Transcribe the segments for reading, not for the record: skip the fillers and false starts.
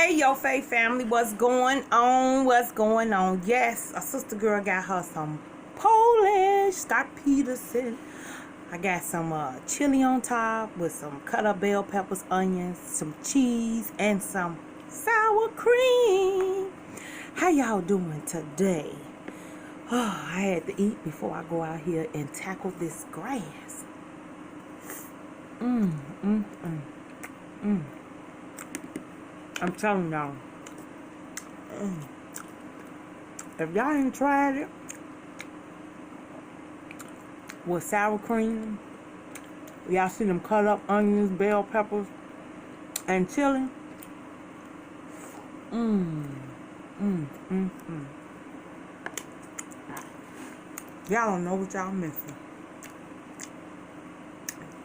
Hey, yo, Faith family, what's going on? What's going on? Yes, a sister girl got her some Polish Scott Peterson. I got some chili on top with some cut up bell peppers, onions, some cheese, and some sour cream. How y'all doing today? Oh, I had to eat before I go out here and tackle this grass. I'm telling y'all, if y'all ain't tried it with sour cream, y'all see them cut up onions, bell peppers, and chili. Y'all don't know what y'all missing.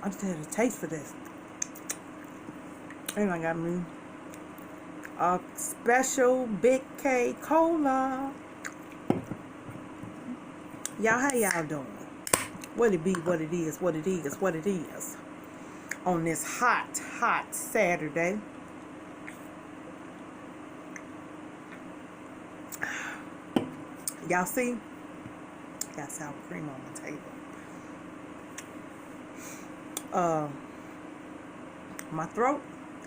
I just had a taste for this. And I got me a special Big K Cola. Y'all, how y'all doing? What it be, what it is, what it is, what it is. On this hot, hot Saturday. Y'all see? Got sour cream on my table. My throat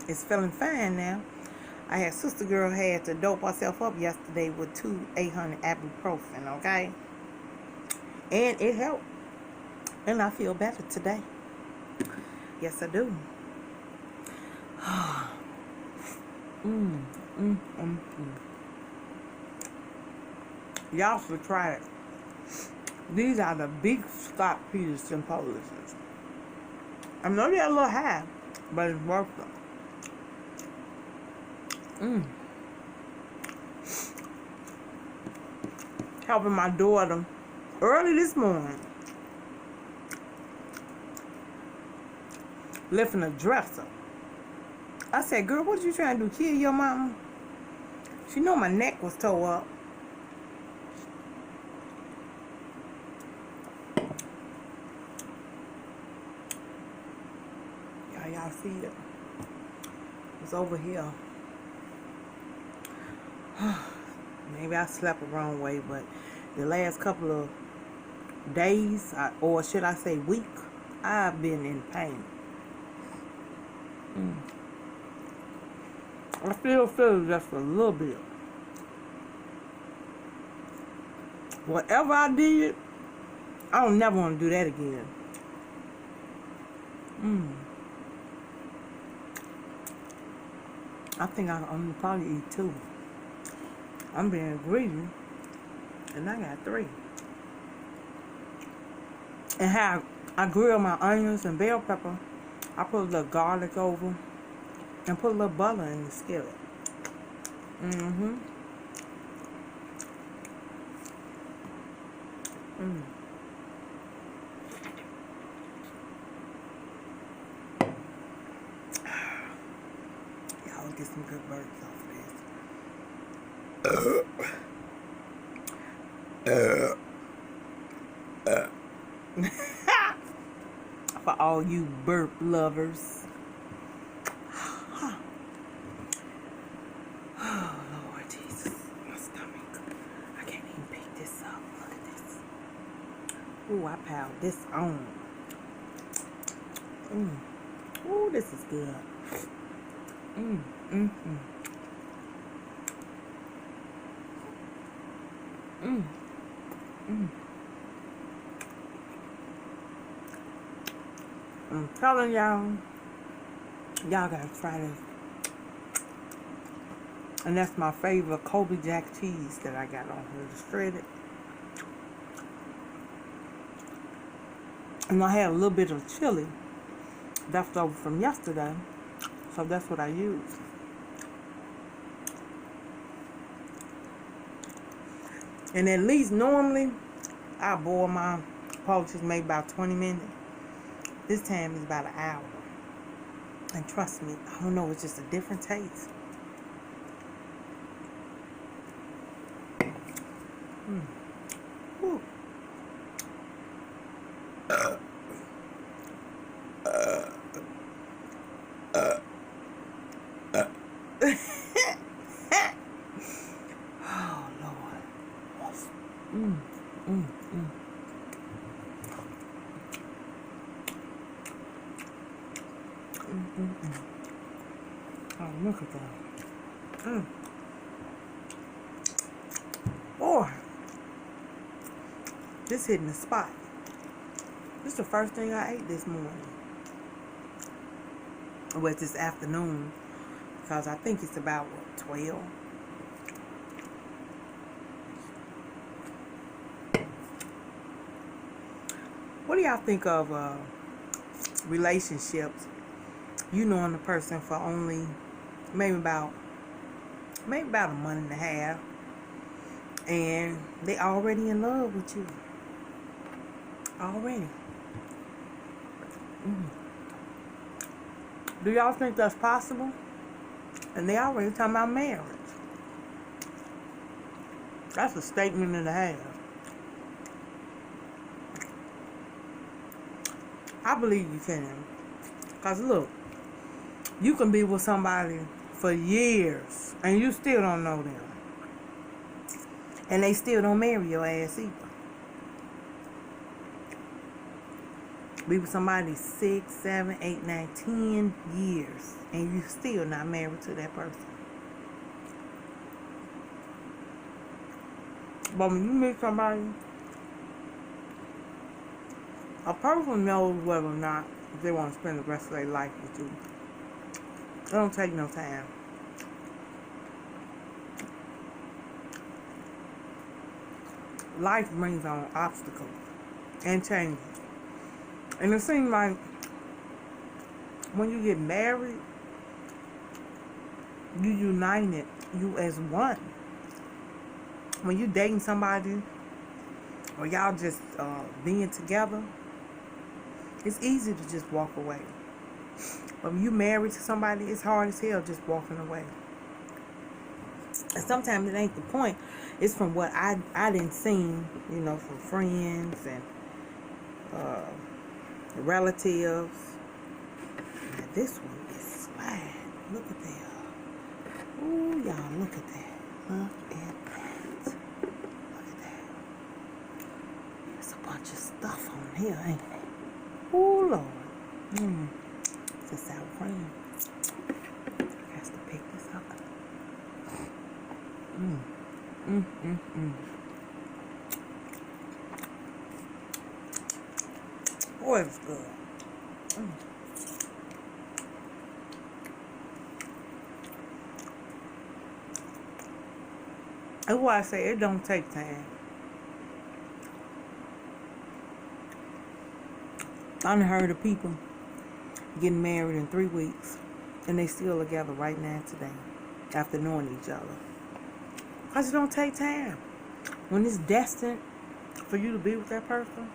is feeling fine now. I had sister girl had to dope herself up yesterday with 2 800 ibuprofen, okay? And it helped. And I feel better today. Yes, I do. Y'all should try it. These are the big Scott Peterson Polishes. I know they're a little high, but it's worth it. Helping my daughter early this morning, lifting a dresser. I said, girl, what you trying to do, kill your mama? She know my neck was tore up. Y'all see it? It's over here. Maybe I slept the wrong way, but the last couple of days, or should I say week, I've been in pain. I still feel just a little bit. Whatever I did, I don't never want to do that again. I think I'm gonna probably eat 2. I'm being greedy, and I got 3. And how I grill my onions and bell pepper, I put a little garlic over and put a little butter in the skillet. Y'all get some good burps off this. For all you burp lovers. Oh, Lord Jesus. My stomach. I can't even pick this up. Look at this. Ooh, I piled this on. Ooh, this is good. I'm telling y'all gotta try this. And that's my favorite Kobe Jack cheese that I got on here, the shredded. And I had a little bit of chili left over from yesterday, so that's what I used. And at least normally I boil my poultry maybe about 20 minutes. This time is about an hour. And trust me, I don't know, it's just a different taste. Woo. Mm, mm, mm. Oh, look at that. Boy, this hitting the spot. This is the first thing I ate this morning. Well, it's this afternoon. Because I think it's about, what, 12? What do y'all think of relationships? You knowing the person for only maybe about a month and a half, and they already in love with you. Already. Do y'all think that's possible? And they already talking about marriage. That's a statement and a half. I believe you can. Because look, you can be with somebody for years and you still don't know them. And they still don't marry your ass either. Be with somebody 6, 7, 8, 9, 10 years and you still not married to that person. But when you meet somebody, a person knows whether or not they want to spend the rest of their life with you. It don't take no time. Life brings on obstacles and changes. And it seems like when you get married, you united, you as one. When you dating somebody or y'all just being together, it's easy to just walk away. But when you married to somebody, it's hard as hell just walking away. And sometimes it ain't the point. It's from what I didn't see, from friends and relatives. Now this one is swag. Look at that. Ooh, y'all, look at that. Look at that. Look at that. There's a bunch of stuff on here, ain't there? Ooh, Lord. It's a sour cream. I have to pick this up. Boy, it's good. That's why I say it don't take time. I done heard of people getting married in 3 weeks and they still together right now today after knowing each other. Because it don't take time. When it's destined for you to be with that person,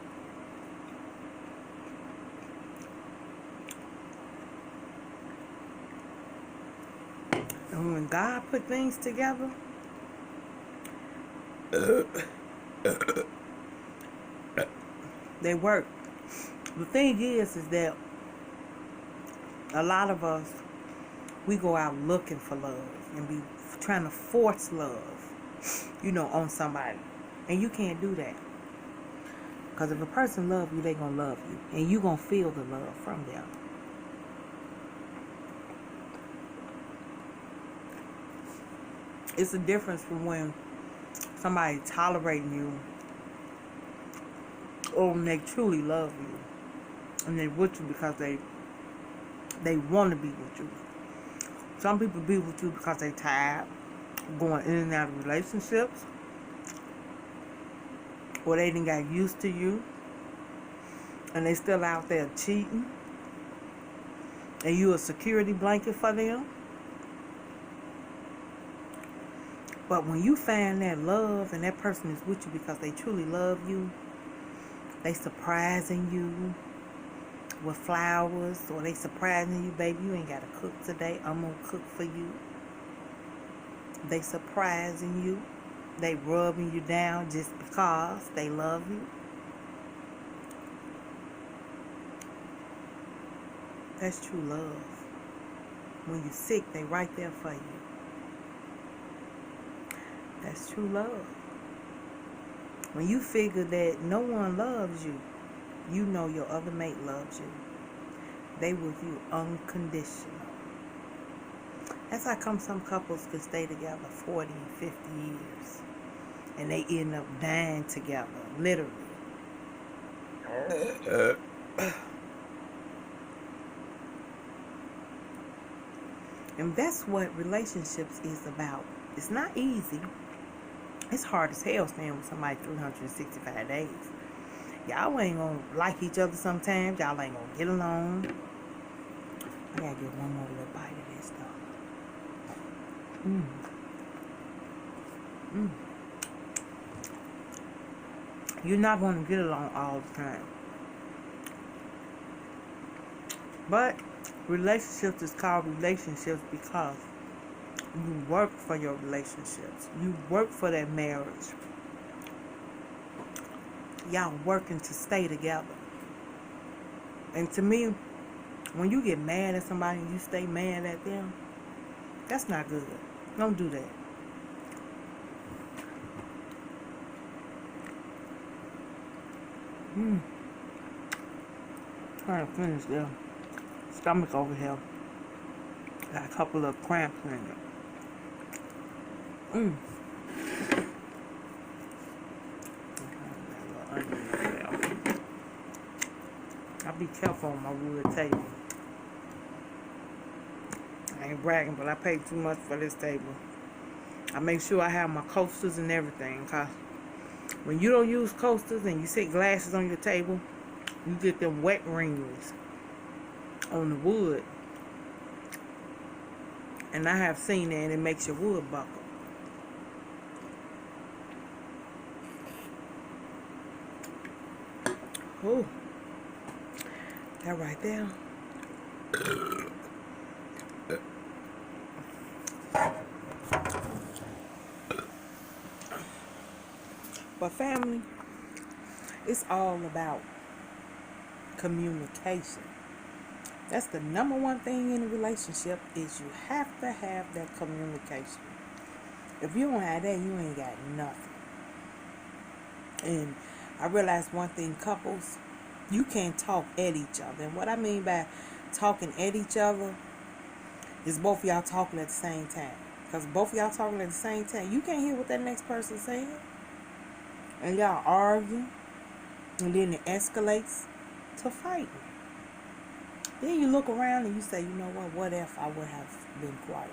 and when God put things together, they work. The thing is that a lot of us, we go out looking for love and be trying to force love, on somebody. And you can't do that. Because if a person loves you, they going to love you. And you going to feel the love from them. It's a difference from when somebody tolerating you or when they truly love you. And they with you because they want to be with you. Some people be with you because they tired going in and out of relationships, or they done got used to you and they still out there cheating and you a security blanket for them. But when you find that love and that person is with you because they truly love you, they surprising you with flowers, or they surprising you, baby, you ain't gotta cook today, I'm gonna cook for you. They surprising you. They rubbing you down just because they love you. That's true love. When you're sick, they right there for you. That's true love. When you figure that no one loves you, you know your other mate loves you. They with you unconditional. That's how come some couples can stay together 40, 50 years. And they end up dying together, literally. And that's what relationships is about. It's not easy. It's hard as hell staying with somebody 365 days. Y'all ain't gonna like each other sometimes. Y'all ain't gonna get along. I gotta get one more little bite of this stuff. You're not gonna get along all the time. But relationships is called relationships because you work for your relationships. You work for that marriage. Y'all working to stay together. And to me, when you get mad at somebody and you stay mad at them, that's not good. Don't do that. Trying to finish there. Stomach over here. Got a couple of cramps in it. I'll be careful on my wood table. I ain't bragging, but I paid too much for this table. I make sure I have my coasters and everything, cause when you don't use coasters and you set glasses on your table, you get them wet rings on the wood. And I have seen that, and it makes your wood buckle. Oh, that right there. But family, it's all about communication. That's the number one thing in a relationship, is you have to have that communication. If you don't have that, you ain't got nothing. And I realized one thing, couples, you can't talk at each other. And what I mean by talking at each other is both of y'all talking at the same time. Because both of y'all talking at the same time, you can't hear what that next person's saying. And y'all argue. And then it escalates to fighting. Then you look around and you say, you know what if I would have been quiet?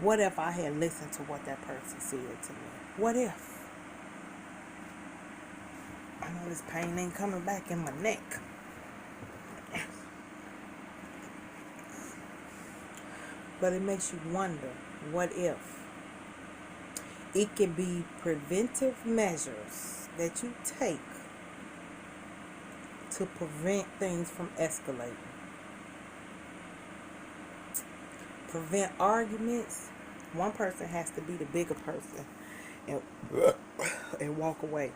What if I had listened to what that person said to me? What if? I know this pain ain't coming back in my neck. But it makes you wonder, what if? It can be preventive measures that you take to prevent things from escalating. Prevent arguments. One person has to be the bigger person and walk away.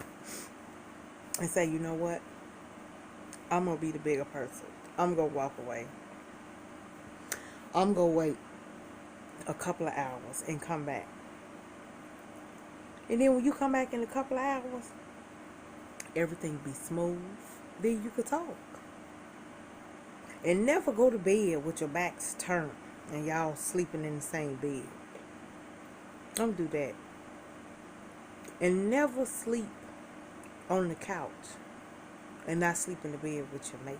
And say, you know what? I'm going to be the bigger person. I'm going to walk away. I'm going to wait a couple of hours and come back. And then when you come back in a couple of hours, everything be smooth. Then you could talk. And never go to bed with your backs turned and y'all sleeping in the same bed. Don't do that. And never sleep on the couch and not sleep in the bed with your mate,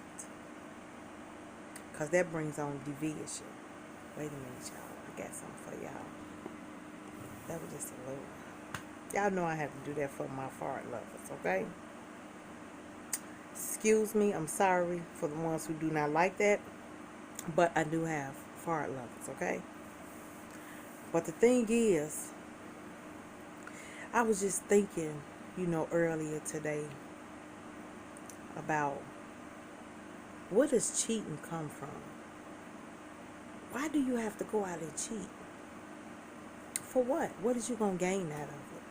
because that brings on division. Wait a minute, y'all. I got something for y'all. That was just a little. Y'all know I have to do that for my fart lovers, okay? Excuse me. I'm sorry for the ones who do not like that, but I do have fart lovers, okay? But the thing is, I was just thinking, earlier today about, where does cheating come from? Why do you have to go out and cheat? For what? What is you going to gain out of it?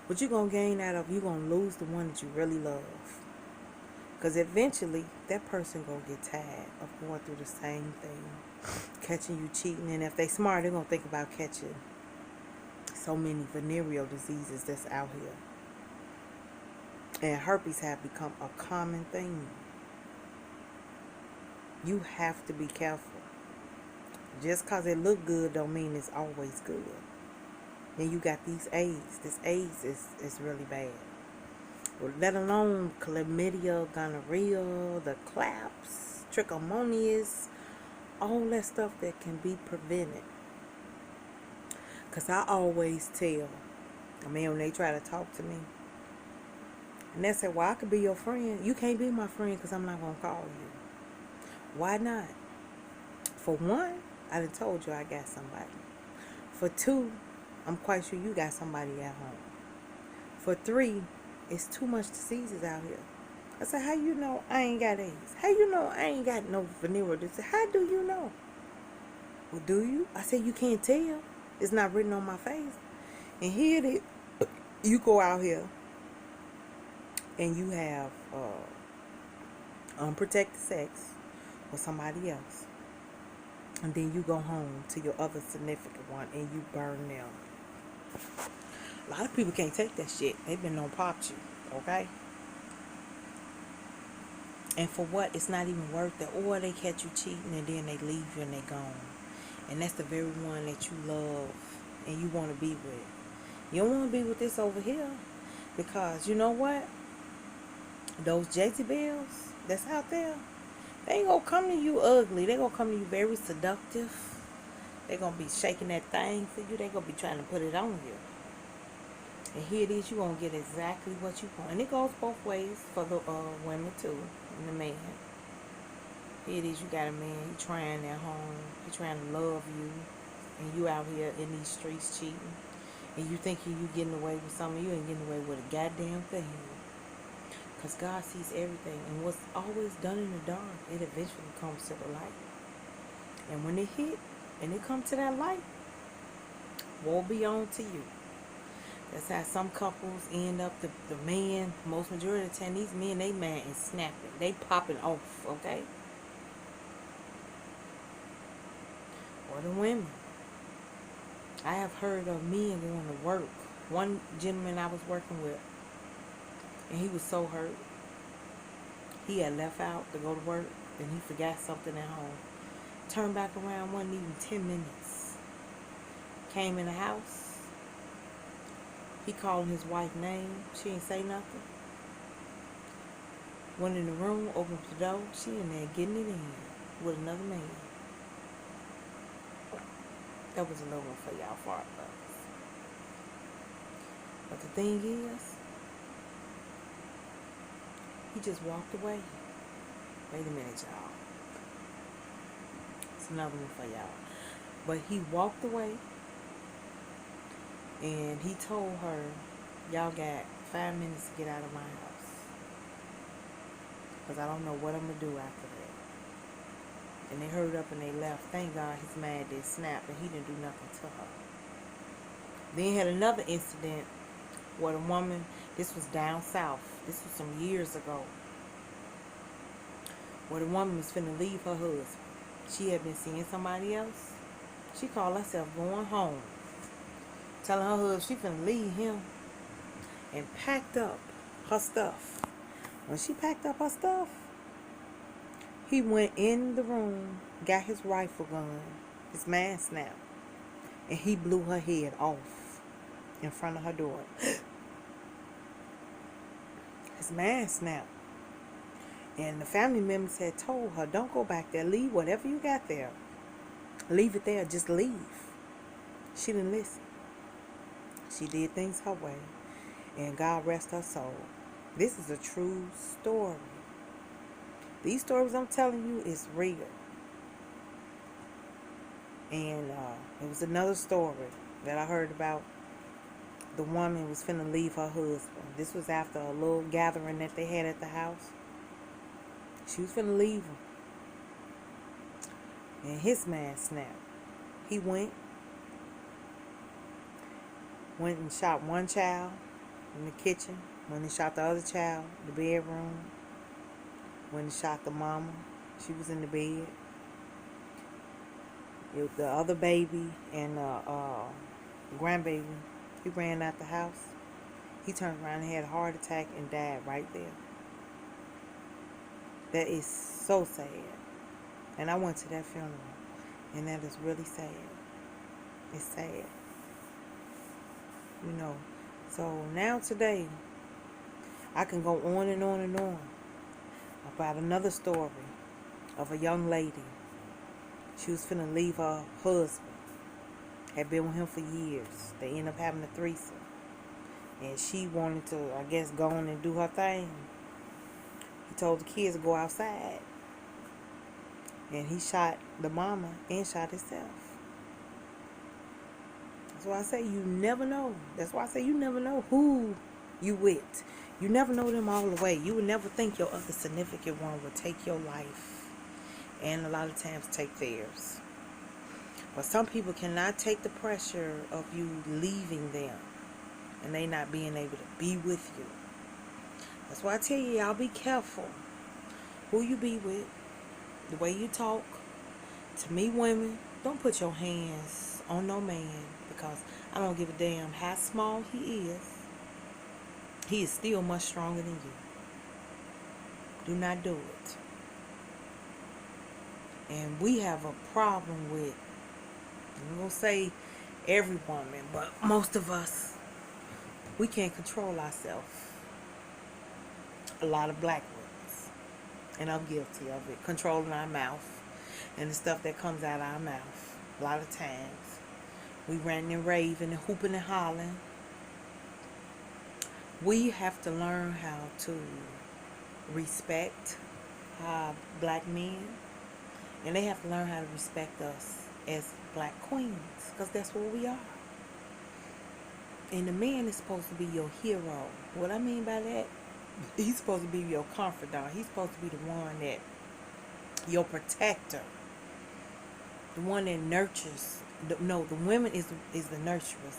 What you going to gain out of, you going to lose the one that you really love. Because eventually, that person going to get tired of going through the same thing. Catching you cheating. And if they smart, they're going to think about catching so many venereal diseases that's out here. And herpes have become a common thing. You have to be careful. Just because it look good don't mean it's always good. Then you got these AIDS. This AIDS is really bad. Well, let alone chlamydia, gonorrhea, the claps, trichomoniasis, all that stuff that can be prevented. Because I always tell, I mean, when they try to talk to me, and they say, well, I could be your friend. You can't be my friend because I'm not going to call you. Why not? For one, I done told you I got somebody. For two, I'm quite sure you got somebody at home. For three, it's too much diseases out here. I said, how you know I ain't got AIDS? How you know I ain't got no venereal disease? How do you know? Well, do you? I said, you can't tell. It's not written on my face. And here it is. You go out here and you have unprotected sex with somebody else. And then you go home to your other significant one and you burn them. A lot of people can't take that shit. They've been on pop you, okay? And for what? It's not even worth it. Or they catch you cheating and then they leave you and they gone. And that's the very one that you love and you want to be with. You don't want to be with this over here. Because you know what? Those Jezebels that's out there, they ain't going to come to you ugly. They going to come to you very seductive. They going to be shaking that thing for you. They going to be trying to put it on you. And here it is, you're going to get exactly what you want. And it goes both ways for the women too, and the man. Here it is, you got a man, he trying at home, he trying to love you, and you out here in these streets cheating. And you thinking you getting away with something, you ain't getting away with a goddamn thing. Because God sees everything. And what's always done in the dark, it eventually comes to the light. And when it hit, and it comes to that light, woe be on to you. That's how some couples end up, the man, most majority of the time, these men, they mad and snapping. They popping off, okay? Or the women. I have heard of men going to work. One gentleman I was working with, and he was so hurt. He had left out to go to work, and he forgot something at home. Turned back around, wasn't even 10 minutes. Came in the house. He called his wife's name. She didn't say nothing. Went in the room, opened the door. She in there getting it in with another man. That was a little one for y'all fart brothers. But the thing is, he just walked away. Wait a minute, y'all. It's another one for y'all. But he walked away. And he told her, y'all got 5 minutes to get out of my house. Because I don't know what I'm going to do after that. And they hurried up and they left. Thank God his man did snap and he didn't do nothing to her. Then he had another incident where the woman, this was down south. This was some years ago. Where the woman was finna leave her husband. She had been seeing somebody else. She called herself going home. Telling her husband she finna leave him, and packed up her stuff. When she packed up her stuff, he went in the room, got his rifle gun, his man snapped, and he blew her head off in front of her door. His man snapped. And the family members had told her, don't go back there, leave whatever you got there. Leave it there, just leave. She didn't listen. She did things her way, and God rest her soul. This is a true story. These stories I'm telling you is real. And it was another story that I heard about. The woman was finna leave her husband. This was after a little gathering that they had at the house. She was finna leave him. And his man snapped. He went and shot one child in the kitchen. Went and shot the other child in the bedroom. Went and shot the mama. She was in the bed. The other baby and grandbaby, he ran out the house. He turned around and had a heart attack and died right there. That is so sad. And I went to that funeral, and that is really sad. It's sad. You know. So now today, I can go on and on and on about another story of a young lady. She was finna leave her husband. Had been with him for years. They ended up having a threesome. And she wanted to, I guess, go on and do her thing. He told the kids to go outside. And he shot the mama and shot himself. That's why I say you never know. That's why I say you never know who you with. You never know them all the way. You would never think your other significant one would take your life. And a lot of times take theirs. But some people cannot take the pressure of you leaving them. And they not being able to be with you. That's why I tell you, y'all be careful who you be with. The way you talk. To me, women, don't put your hands on no man. Because I don't give a damn how small he is. He is still much stronger than you. Do not do it. And we have a problem with, I'm going to say every woman, but most of us, we can't control ourselves. A lot of black women, and I'm guilty of it, controlling our mouth and the stuff that comes out of our mouth. A lot of times, we ranting and raving and hooping and hollering. We have to learn how to respect our black men, and they have to learn how to respect us as black queens, because that's what we are. And the man is supposed to be your hero. What I mean by that, he's supposed to be your confidant. He's supposed to be the one that, your protector, the one that nurtures. The women is the nurturers,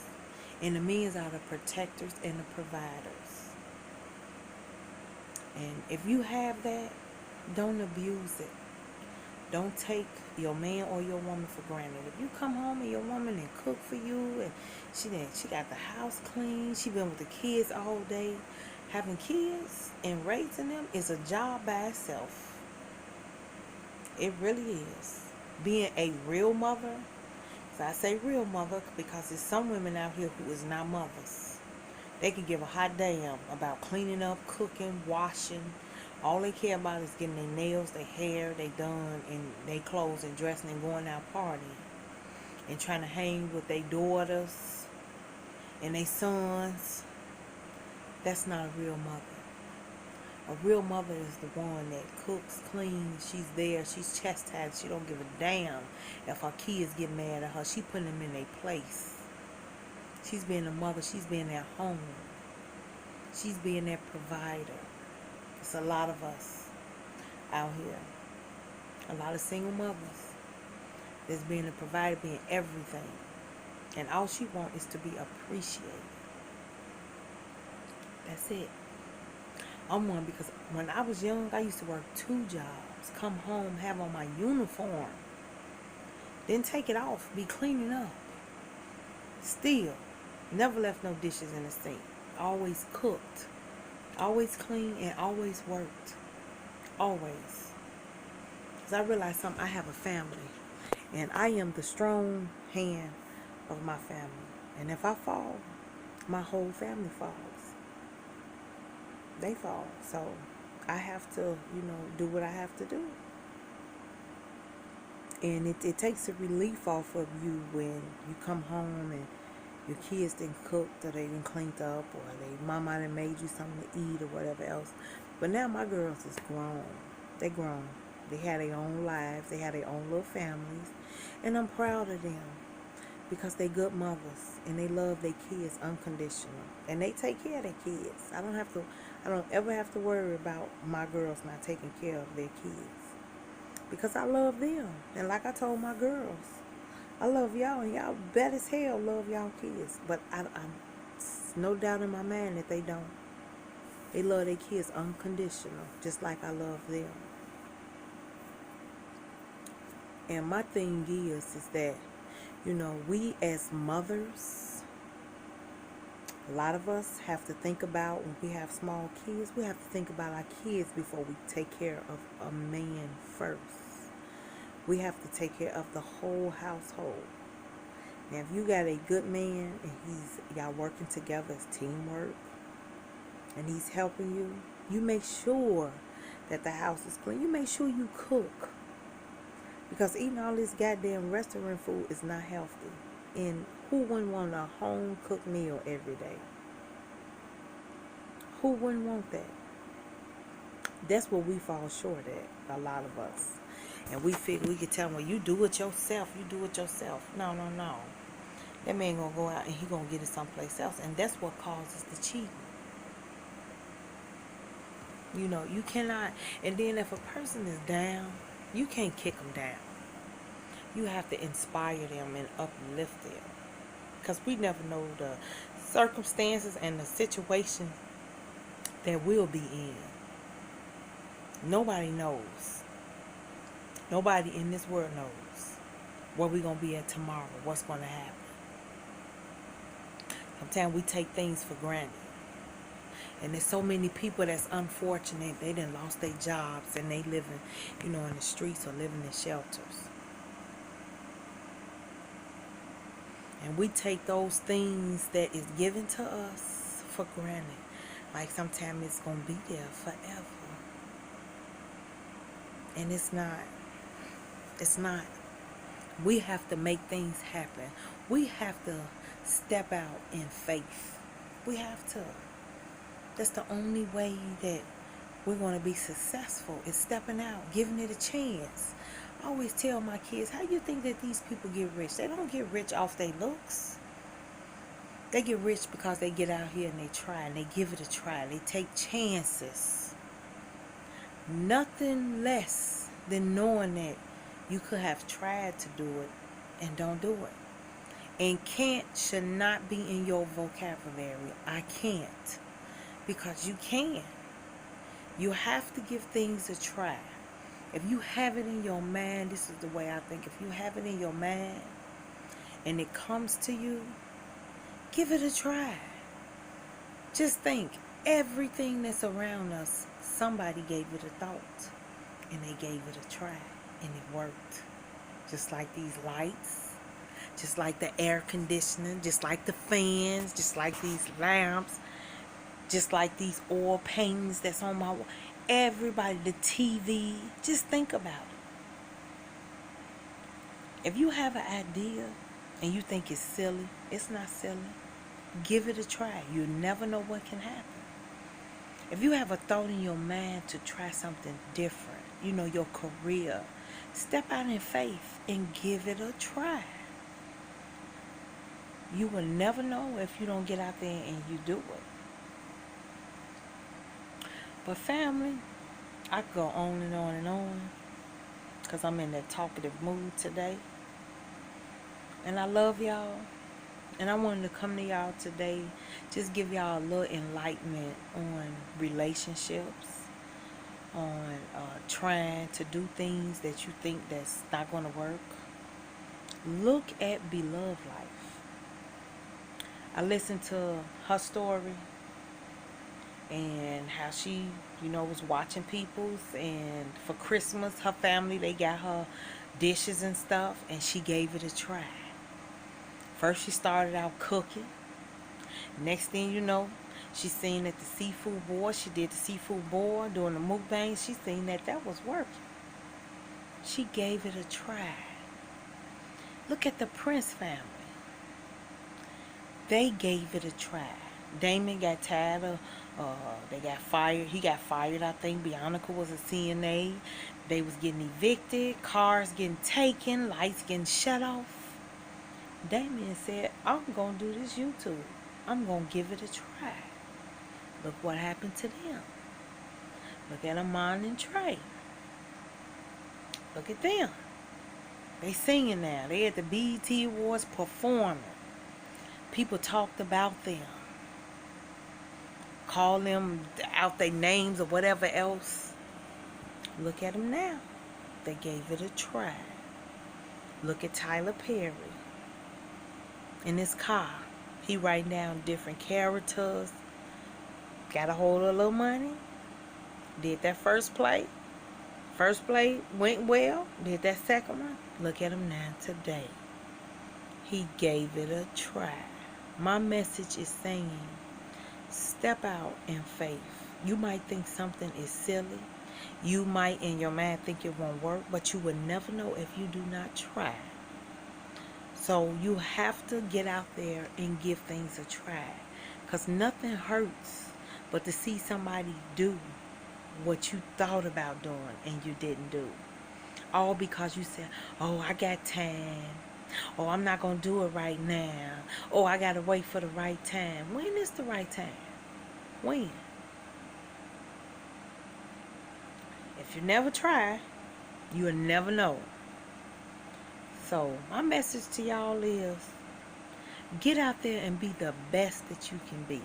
and the men are the protectors and the providers. And if you have that, don't abuse it. Don't take your man or your woman for granted. If you come home and your woman and cook for you, and she got the house clean, she been with the kids all day. Having kids and raising them is a job by itself. It really is. Being a real mother, so I say real mother because there's some women out here who is not mothers. They can give a hot damn about cleaning up, cooking, washing. All they care about is getting their nails, their hair, they done, and their clothes and dressing and going out partying. And trying to hang with their daughters and their sons. That's not a real mother. A real mother is the one that cooks, cleans, she's there, she's chastised, she don't give a damn if her kids get mad at her. She putting them in their place. She's being a mother, she's being their home. She's being their provider. It's a lot of us out here. A lot of single mothers that's being a provider, being everything. And all she wants is to be appreciated. That's it. I'm one because when I was young, I used to work 2 jobs. Come home, have on my uniform. Then take it off, be cleaning up. Still, never left no dishes in the sink. Always cooked. Always clean and always worked. Always. Because I realized something, I have a family. And I am the strong hand of my family. And if I fall, my whole family falls. They fall. So I have to, do what I have to do. And it takes a relief off of you when you come home and your kids didn't cook or they didn't cleaned up or they mama done made you something to eat or whatever else. But now my girls is grown. They grown. They have their own lives. They have their own little families. And I'm proud of them because they good mothers and they love their kids unconditional. And they take care of their kids. I don't ever have to worry about my girls not taking care of their kids. Because I love them. And like I told my girls, I love y'all, and y'all bet as hell love y'all kids. But I'm no doubt in my mind that they don't. They love their kids unconditional, just like I love them. And my thing is that, we as mothers, A lot of us have to think about, when we have small kids, we have to think about our kids before we take care of a man first. We have to take care of the whole household. Now, if you got a good man and y'all working together as teamwork, and he's helping you, you make sure that the house is clean. You make sure you cook. Because eating all this goddamn restaurant food is not healthy. And who wouldn't want a home cooked meal every day? Who wouldn't want that? That's what we fall short at, a lot of us. And we figure we could tell them, well, you do it yourself. You do it yourself. No, no, no. That man gonna go out and he gonna get it someplace else. And that's what causes the cheating. You know, you cannot. And then if a person is down, you can't kick them down. You have to inspire them and uplift them. Because we never know the circumstances and the situation that we'll be in. Nobody knows. Nobody in this world knows where we're going to be at tomorrow, what's going to happen. Sometimes we take things for granted. And there's so many people that's unfortunate. They done lost their jobs and they living, in the streets or living in shelters. And we take those things that is given to us for granted. Like sometimes it's going to be there forever. And it's not. It's not. We have to make things happen. We have to step out in faith. We have to. That's the only way that we're going to be successful, is stepping out, giving it a chance. I always tell my kids, how you think that these people get rich? They don't get rich off their looks. They get rich because they get out here and they try, and they give it a try. They take chances. Nothing less than knowing that you could have tried to do it and don't do it. And can't should not be in your vocabulary. I can't. Because you can. You have to give things a try. If you have it in your mind, this is the way I think. If you have it in your mind and it comes to you, give it a try. Just think, everything that's around us, somebody gave it a thought and they gave it a try and it worked. Just like these lights, just like the air conditioning, just like the fans, just like these lamps, just like these oil paintings that's on my wall. Everybody, the TV, just think about it. If you have an idea and you think it's silly, it's not silly. Give it a try. You never know what can happen. If you have a thought in your mind to try something different, your career, step out in faith and give it a try. You will never know if you don't get out there and you do it. But family, I could go on and on and on because I'm in that talkative mood today. And I love y'all. And I wanted to come to y'all today, just give y'all a little enlightenment on relationships, on trying to do things that you think that's not going to work. Look at Beloved Life. I listened to her story. And how she, was watching people's. And for Christmas, her family, they got her dishes and stuff. And she gave it a try. First, she started out cooking. Next thing you know, she seen that the seafood board, she did the seafood board doing the mukbang. She seen that was working. She gave it a try. Look at the Prince family. They gave it a try. Damon got tired of, they got fired. He got fired, I think. Bianca was a CNA. They was getting evicted. Cars getting taken. Lights getting shut off. Damien said, I'm going to do this YouTube. I'm going to give it a try. Look what happened to them. Look at Amon and Trey. Look at them. They singing now. They at the BET Awards performing. People talked about them. Call them out their names or whatever else. Look at them now. They gave it a try. Look at Tyler Perry. In his car. He writing down different characters. Got a hold of a little money. Did that first play. First play went well. Did that second one. Look at him now today. He gave it a try. My message is saying, step out in faith. You might think something is silly. You might in your mind think it won't work, but you will never know if you do not try. So you have to get out there and give things a try. Because nothing hurts but to see somebody do what you thought about doing and you didn't do. All because you said, oh, I got time. Oh, I'm not going to do it right now. Oh, I got to wait for the right time. When is the right time? When? If you never try, you'll never know. So my message to y'all is, get out there and be the best that you can be.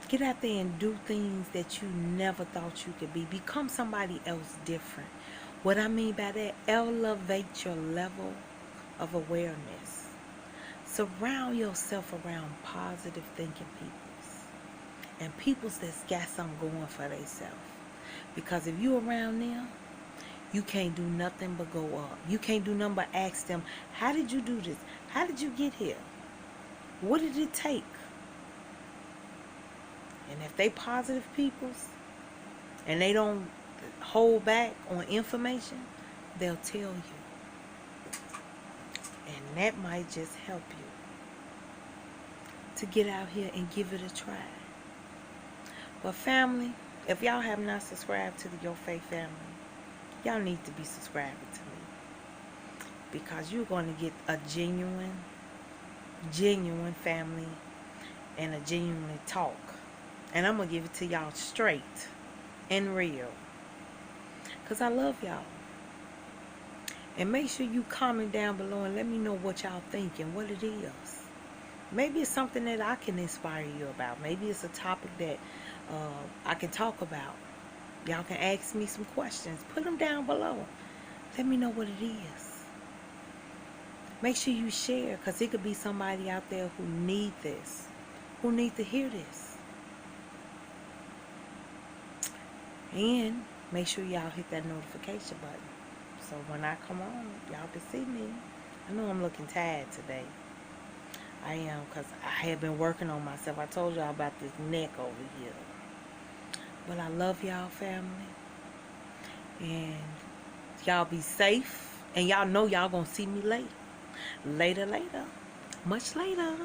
Get out there and do things that you never thought you could be. Become somebody else different. What I mean by that, elevate your level of awareness. Surround yourself around positive thinking peoples. And peoples that's got something going for themselves. Because if you around them, you can't do nothing but go up. You can't do nothing but ask them, how did you do this? How did you get here? What did it take? And if they positive peoples and they don't hold back on information, they'll tell you. And that might just help you to get out here and give it a try. But family, if y'all have not subscribed to the Your Faith family, y'all need to be subscribing to me. Because you're going to get a genuine family and a genuine talk. And I'm going to give it to y'all straight and real. Because I love y'all. And make sure you comment down below and let me know what y'all think and what it is. Maybe it's something that I can inspire you about. Maybe it's a topic that I can talk about. Y'all can ask me some questions. Put them down below. Let me know what it is. Make sure you share, because it could be somebody out there who need this. Who need to hear this. And make sure y'all hit that notification button. So when I come on, y'all can see me. I know I'm looking tired today. I am, because I have been working on myself. I told y'all about this neck over here. But I love y'all, family. And y'all be safe. And y'all know y'all gonna see me later. Later. Much later.